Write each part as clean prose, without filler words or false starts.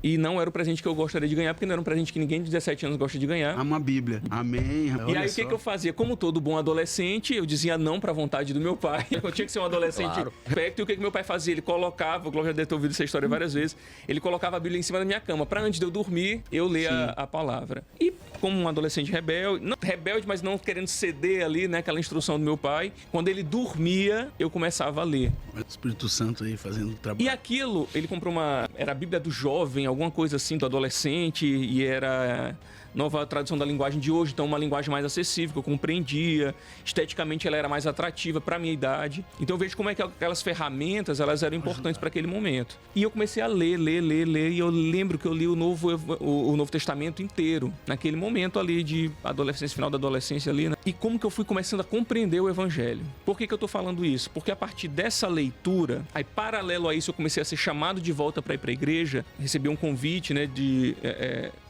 E não era o presente que eu gostaria de ganhar, porque não era um presente que ninguém de 17 anos gosta de ganhar. Uma Bíblia. Amém. E aí, o que eu fazia? Como todo bom adolescente, eu dizia não pra vontade do meu pai. Eu tinha que ser um adolescente perfeito. E o que meu pai fazia? Ele colocava, o Glória já deve ter ouvido essa história várias vezes, ele colocava a Bíblia em cima da minha cama, pra antes de eu dormir, eu ler a palavra. E como um adolescente rebelde, não rebelde, mas não querendo ceder ali, né, aquela instrução do meu pai, quando ele dormia, eu começava a ler. O Espírito Santo aí fazendo o trabalho. E aquilo, ele comprou era a Bíblia do jovem, alguma coisa assim, do adolescente, e era nova tradução da linguagem de hoje, então uma linguagem mais acessível, que eu compreendia, esteticamente ela era mais atrativa para minha idade. Então eu vejo como é que aquelas ferramentas, elas eram importantes para aquele momento. E eu comecei a ler, e eu lembro que eu li o Novo Testamento inteiro, naquele momento ali de adolescência, final da adolescência ali, né? E como que eu fui começando a compreender o Evangelho. Por que eu tô falando isso? Porque a partir dessa leitura, aí paralelo a isso eu comecei a ser chamado de volta para ir para a igreja, recebi um convite, né,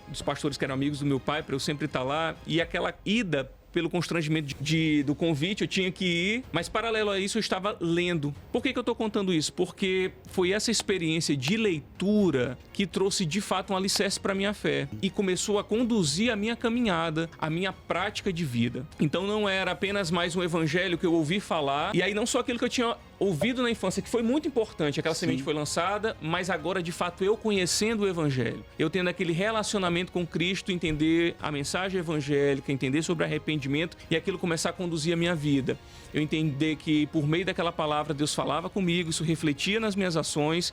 dos pastores que eram amigos do meu pai, para eu sempre estar lá, e aquela ida pelo constrangimento do convite, eu tinha que ir, mas paralelo a isso eu estava lendo. Por que eu estou contando isso? Porque foi essa experiência de leitura que trouxe de fato um alicerce para a minha fé e começou a conduzir a minha caminhada, a minha prática de vida. Então não era apenas mais um evangelho que eu ouvi falar, e aí não só aquilo que eu tinha ouvido na infância, que foi muito importante, aquela semente foi lançada, mas agora de fato eu conhecendo o evangelho, eu tendo aquele relacionamento com Cristo, entender a mensagem evangélica, entender sobre arrependimento, e aquilo começar a conduzir a minha vida. Eu entender que por meio daquela palavra Deus falava comigo, isso refletia nas minhas ações,